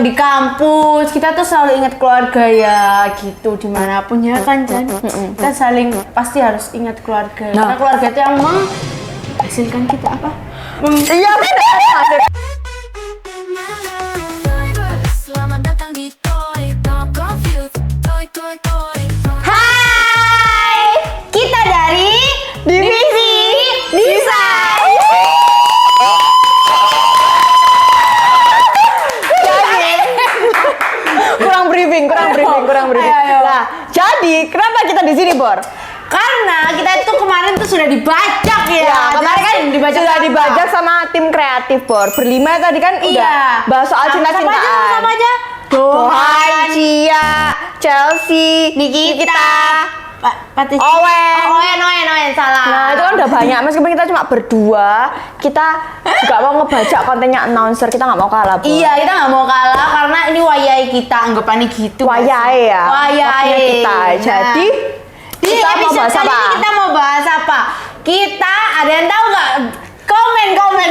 di kampus kita tuh selalu ingat keluarga ya gitu, dimanapun ya kan Jan. Kita saling pasti harus ingat keluarga. Karena keluarga itu yang menghasilkan kita apa? Iya benar. Selamat datang di Toy Talk of Youth. Toy. Hai, kita dari Divisi Desain. kurang briefing. Ayo. Nah, jadi kenapa kita di sini, Bor? Karena kita itu kemarin tuh sudah dibajak ya. Kemarin kan sudah dibajak sama tim kreatif, Bor. Berlima tadi kan udah bahas soal cinta-cintaan. Sama aja. Dohan, Cia, Chelsea, Nikita, Owen, salah. Nah, itu kan udah banyak. Meskipun kita cuma berdua, kita juga mau ngebajak kontennya announcer. Kita nggak mau kalah, Bor. Iya, kita nggak mau kalah karena ini wayai kita, anggapannya gitu. Wayai ya. Wayai kita. Jadi di kita mau episode bahas kali apa? ini kita mau bahas apa? Kita ada yang tahu nggak? Komen.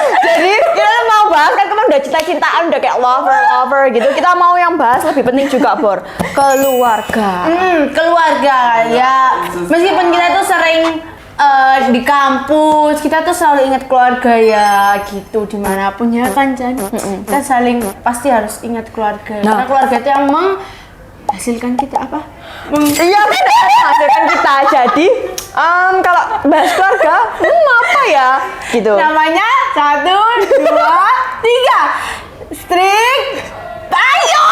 Jadi kita mau bahas kan kemarin udah cinta-cintaan, udah kayak lover gitu. Kita mau yang bahas lebih penting juga, Bor. Keluarga. Keluarga ya. Meskipun kita tuh sering di kampus, kita tuh selalu ingat keluarga ya gitu, dimanapun ya kan Jan. Kita saling pasti harus ingat keluarga. Karena keluarga itu yang menghasilkan kita apa? Iya benar, hasilkan kita. Jadi kalau bahas keluarga, apa ya? Gitu. Namanya 1, 2, 3. Strik. Ayo.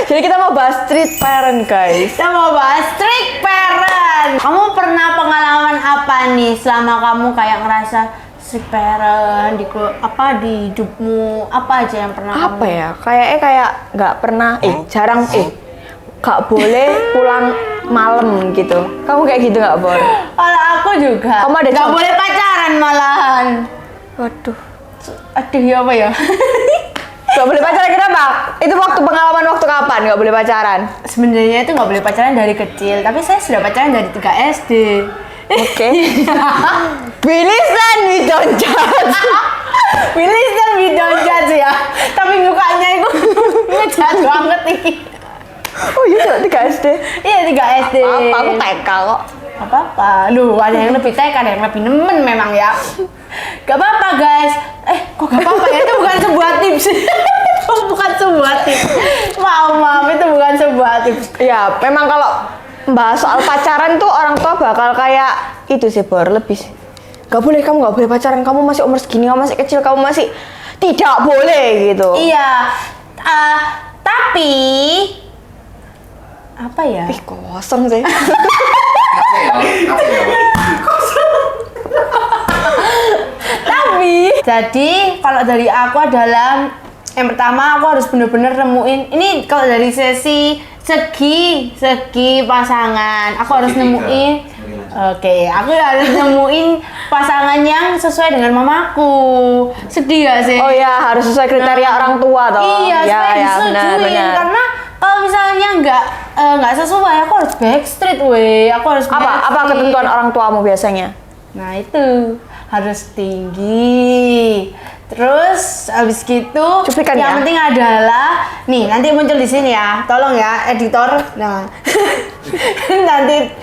Jadi kita mau bahas street parent, guys. Kita mau bahas strict parent. Kamu pernah pengalaman apa nih selama kamu kayak ngerasa strict parent di hidupmu? Apa aja yang pernah Apa kamu? ya? Kayak nggak pernah. Jarang. Nggak boleh pulang malam gitu. Kamu kayak gitu nggak, Bor? Kalau aku juga. Kamu ada nggak contoh? boleh pacaran malahan. Waduh. Aduh ya apa ya? Nggak boleh pacaran kenapa? Itu pengalaman waktu kapan nggak boleh pacaran? Sebenarnya itu nggak boleh pacaran dari kecil, tapi saya sudah pacaran dari 3 SD. Oke. We listen, we don't judge. We listen, we don't judge ya. Tapi mukanya itu ngejahat banget nih. Oh iya, 3 SD. Iya 3 SD. Apa? Aku TK kok. Apa-apa. Lu ada yang lebih TK, ada yang lebih nemen memang ya. Gak apa-apa guys. Kok gak apa-apa ya? Itu bukan sebuah tips. Itu bukan sebuah tips. Maaf, itu bukan sebuah tips. Ya, memang kalau bahas soal pacaran tuh orang tua bakal kayak itu sih, Bor, lebih. Kamu nggak boleh pacaran, kamu masih umur segini, kamu masih kecil, kamu masih tidak boleh gitu. Iya. Tapi apa ya? Kosong sih. Jadi kalau dari aku adalah yang pertama aku harus bener-bener nemuin ini. Kalau dari segi pasangan aku harus nemuin. Aku harus nemuin pasangan yang sesuai dengan mamaku. Sedih gak sih? Oh ya, harus sesuai kriteria orang tua toh. Iya, supaya disetujuin. benar. Karena kalau misalnya nggak sesuai, aku harus backstreet aku harus Apa backstreet. ketentuan orang tuamu biasanya? Nah itu harus tinggi. Terus habis gitu Cuplikan yang ya? penting adalah nih nanti muncul di sini ya. Tolong ya editor. Nah. Nanti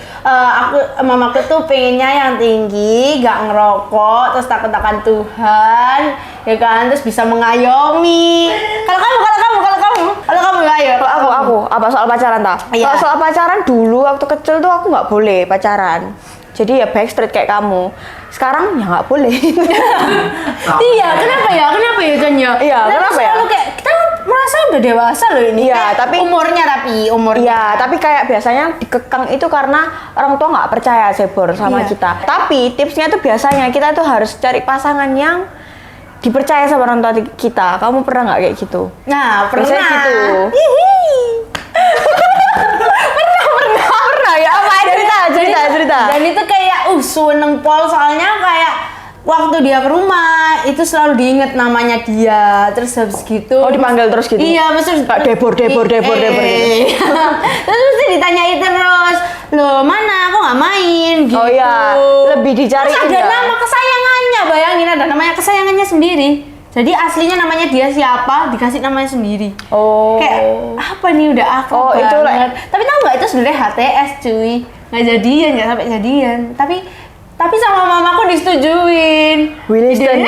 mamaku tuh pengennya yang tinggi, gak ngerokok, terus takut akan Tuhan, ya kan, terus bisa mengayomi. Kalau kamu ya ayo. Kalau aku apa soal pacaran tak? Iya. Kalau soal pacaran dulu waktu kecil tuh aku nggak boleh pacaran. Jadi ya backstreet kayak kamu. Sekarang ya nggak boleh. Iya, kenapa ya Jan ya? Iya, kenapa ya? Selalu kayak kita merasa udah dewasa loh ini. Iya, Kayak tapi umurnya. Iya, tapi kayak biasanya dikekang itu karena orang tua nggak percaya sih, Bor, sama Iya. kita. Tapi tipsnya tuh biasanya kita tuh harus cari pasangan yang dipercaya sama orang tua kita. Kamu pernah nggak kayak gitu? Nah, pernah. Biasanya gitu. Pernah ya? Apa? Cerita. Dan itu kayak seneng pol, soalnya kayak waktu dia ke rumah itu selalu diinget namanya dia. Terus habis gitu Dipanggil terus gitu? Iya, maksudnya Kak Debor gitu. Terus mesti ditanyain terus, loh mana aku nggak main gitu. Oh iya, lebih dicari. Terus ada nama kesayangannya, bayangin ada namanya kesayangannya sendiri. Jadi aslinya namanya dia siapa, dikasih namanya sendiri. Oh. Kayak apa nih udah akrab Oh, itu banget. Tapi tahu nggak itu sebenarnya HTS cuy, nggak jadian, nggak sampai jadian. Tapi sama mamaku disetujuin. Willis dan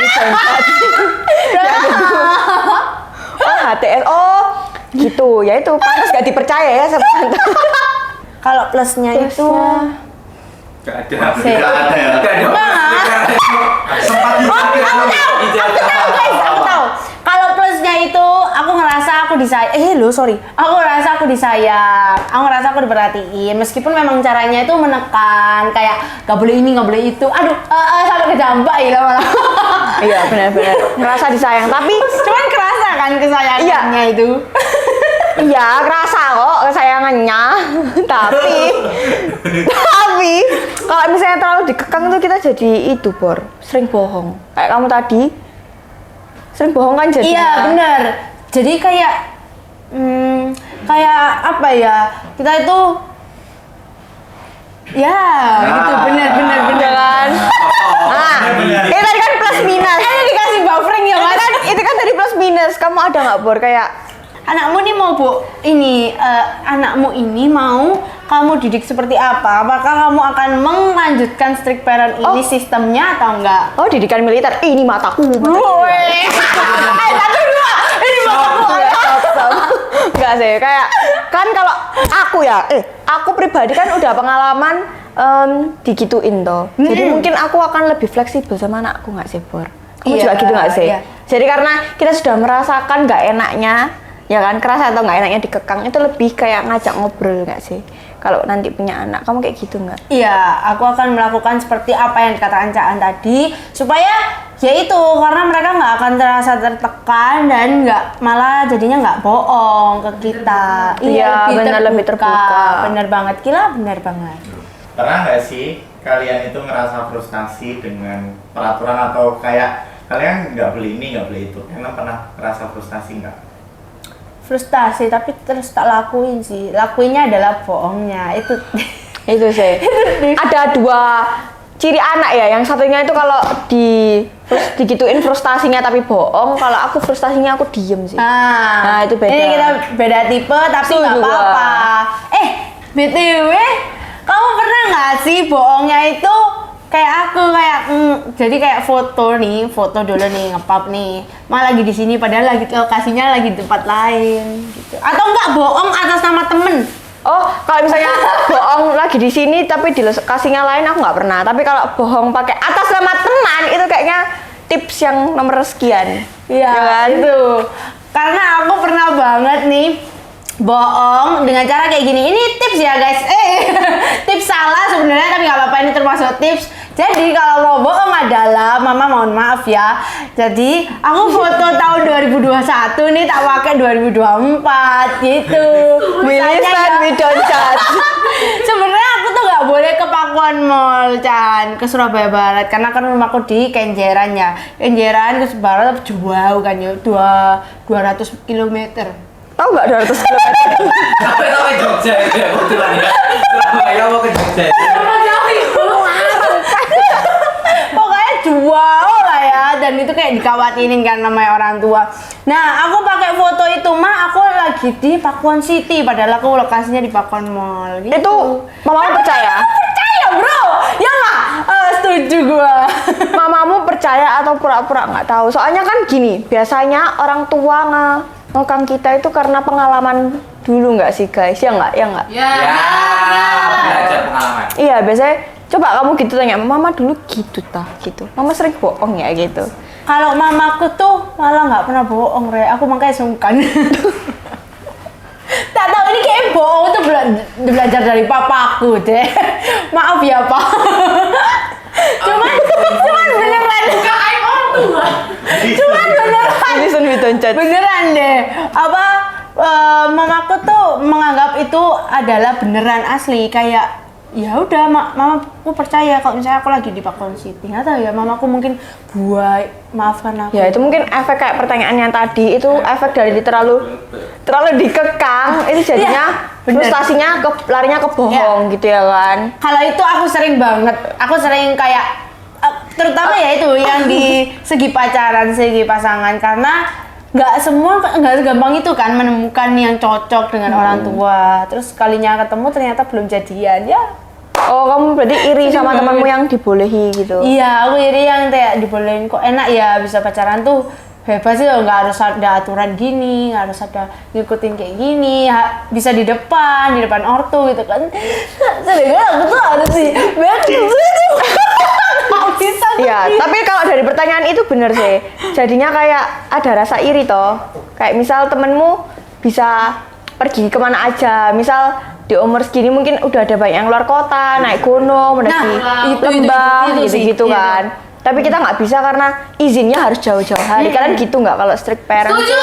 Oh, HTS. Oh, gitu. Ya itu pantas gak dipercaya ya sama tante. Kalau plusnya itu Gak ada ya. Sempat aku tahu. Kalau plusnya itu aku ngerasa aku disayang. Aku ngerasa aku disayang. Aku ngerasa aku diperhatiin. Meskipun memang caranya itu menekan, kayak gak boleh ini, gak boleh itu. Aduh, sampai kejambak ya malah. Iya, benar-benar. Ngerasa disayang, tapi Cuman kerasa kan kesayangannya itu. iya, kerasa kok kesayangannya. Tapi kalau misalnya terlalu dikekang tuh kita jadi itu, Bor. Sering bohong. Kayak kamu tadi. Sering bohong kan jadi. Iya, bener. Jadi kayak apa ya? Kita itu ya, gitu bener kan? Nah, itu tadi kan plus minus. Dikasih buffering ya, Mas. Itu kan tadi plus minus. Kamu ada nggak, Bor? Kayak Anakmu nih mau anakmu ini mau kamu didik seperti apa? Apakah kamu akan melanjutkan strict parent ini sistemnya atau enggak? oh, didikan militer. Ini mataku. Satu dua. Ini mataku. Enggak sih, kayak kan kalau aku pribadi kan udah pengalaman digituin toh. Jadi mungkin aku akan lebih fleksibel sama anakku nggak sih, Bor? Kamu Iya, juga gitu nggak sih? iya. Jadi karena kita sudah merasakan nggak enaknya, ya kan, kerasa atau nggak enaknya dikekang, itu lebih kayak ngajak ngobrol nggak sih? Kalau nanti punya anak, kamu kayak gitu nggak? Iya, aku akan melakukan seperti apa yang dikatakan Caan tadi, supaya ya itu, karena mereka nggak akan terasa tertekan dan nggak malah jadinya nggak bohong ke kita. Iya, benar, lebih terbuka. Bener banget, Kila, bener banget. Pernah nggak sih kalian itu ngerasa frustasi dengan peraturan atau kayak kalian nggak boleh ini, nggak boleh itu? Kalian pernah ngerasa frustasi nggak? Frustasi, tapi terus tak lakuin sih. Lakuinnya adalah bohongnya. Itu sih. Ada dua ciri anak ya. Yang satunya itu kalau digituin frustasinya tapi bohong. Kalau aku frustasinya aku diem sih. Nah, itu beda. Ini kita beda tipe, tapi Setuju nggak apa-apa. BTW, kamu pernah nggak sih bohongnya itu kayak aku jadi kayak foto dulu nih ngepap nih, malah lagi di sini padahal lagi lokasinya lagi di tempat lain gitu. Atau enggak bohong atas nama temen. Oh, kalau misalnya bohong lagi di sini tapi di lokasinya lain aku nggak pernah. Tapi kalau bohong pakai atas nama teman itu kayaknya tips yang nomor sekian. Iya, kan? itu. Karena aku pernah banget nih bohong dengan cara kayak gini. Ini tips ya guys. Tips salah sebenarnya, tapi nggak apa-apa, ini termasuk tips. Jadi kalau mau bohong adalah, mama mohon maaf ya. Jadi aku foto tahun 2021 nih tak pakai 2024 gitu. Willis and we don't judge. Sebenarnya aku tuh nggak boleh ke Pakuan Mall, Chan, ke Surabaya Barat, karena kan rumahku di Kenjeran ya. Kenjeran ke Barat jauh kan ya, 200 km. Tahu nggak 200 km? Sampai Jogja ya, kebetulan ya. Surabaya mau ke Jogja. Pokoknya jauh lah ya, dan itu kayak dikawatinin kan namanya orang tua. Nah, aku pakai foto itu mah aku lagi di Pakuan City, padahal aku lokasinya di Pakuan Mall gitu. Itu mamamu percaya? Percaya bro, ya nggak? Setuju gua. Mamamu percaya atau pura-pura nggak tahu? Soalnya kan gini, biasanya orang tua ngekang kita itu karena pengalaman dulu nggak sih guys? Ya nggak? Ya, belajar pengalaman. Iya, biasanya coba kamu gitu tanya, mama dulu gitu gitu. Mama sering bohong ya gitu. Kalau mamaku tuh malah nggak pernah bohong, aku makanya sungkan. Tak tahu ini kayak bohong tuh belajar dari papaku deh. Maaf ya pak. cuman beneran. Cuman beneran. Listen we don't judge. Beneran deh. Mamaku tuh menganggap itu adalah beneran asli, kayak ya udah mamaku percaya kalau misalnya aku lagi di Pakuan City. Nggak tahu ya, mamaku mungkin maafkan aku. Ya itu mungkin efek kayak pertanyaannya tadi itu efek dari terlalu dikekang itu jadinya frustasinya larinya ke bohong gitu ya kan. Kalau itu aku sering banget, aku sering kayak Terutama ya itu yang di segi pacaran, segi pasangan, karena nggak segampang itu kan menemukan yang cocok dengan orang tua. Terus kalinya ketemu ternyata belum jadian ya. Oh, kamu berarti iri sama temanmu yang dibolehi gitu. Iya, aku iri yang kayak dibolehin kok enak ya bisa pacaran tuh. Bebas sih, nggak harus ada aturan gini, nggak harus ada ngikutin kayak gini, bisa di depan ortu gitu kan. Sedangkan aku tuh harus sih, bisa. Iya, tapi kalau dari pertanyaan itu bener sih. Jadinya kayak ada rasa iri toh. Kayak misal temenmu bisa pergi kemana aja, misal di umur segini mungkin udah ada banyak yang luar kota, naik gunung, mendaki lembah, gitu-gitu kan. Tapi kita nggak bisa karena izinnya harus jauh-jauh hari. Kalian gitu nggak kalau strict parents? Setuju!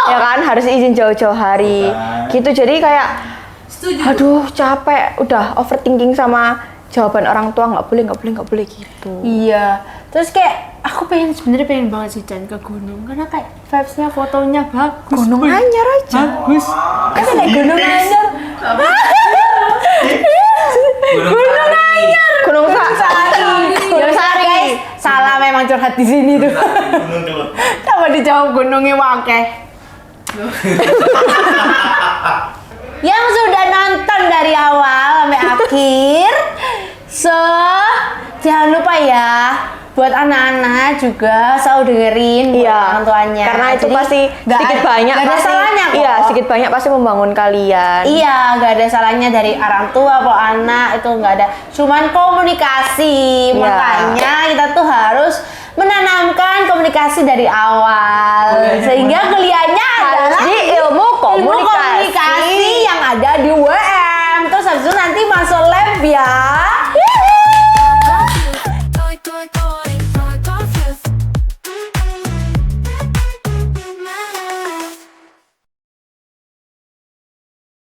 Ya kan, harus izin jauh-jauh hari. Gitu, jadi kayak aduh capek, udah overthinking sama jawaban orang tua, nggak boleh gitu. Iya, terus kayak aku sebenarnya pengen banget sih Chan ke gunung karena kayak vibes-nya fotonya bagus. Gunung Anyar aja. Bagus. Kan naik Gunung Anyar. Gunung Anyar. Gunung Sari. Gunung Sari guys, salah memang curhat di sini tuh. Gunung dulu. Coba dijawab gunungnya wakeh. Yang sudah nonton dari awal sampai akhir, jangan lupa ya buat anak-anak juga selalu dengerin buat orang tuanya. Karena itu Jadi, pasti sedikit banyak gak ada pasti, salahnya kok. Iya, sedikit banyak pasti membangun kalian. Iya, nggak ada salahnya dari orang tua atau anak, itu nggak ada. Cuman komunikasi, Iya. makanya kita tuh harus menanamkan komunikasi dari awal, sehingga kuliahnya adalah di ilmu komunikasi. komunikasi yang ada di WM. Terus habis itu nanti masuk lab ya.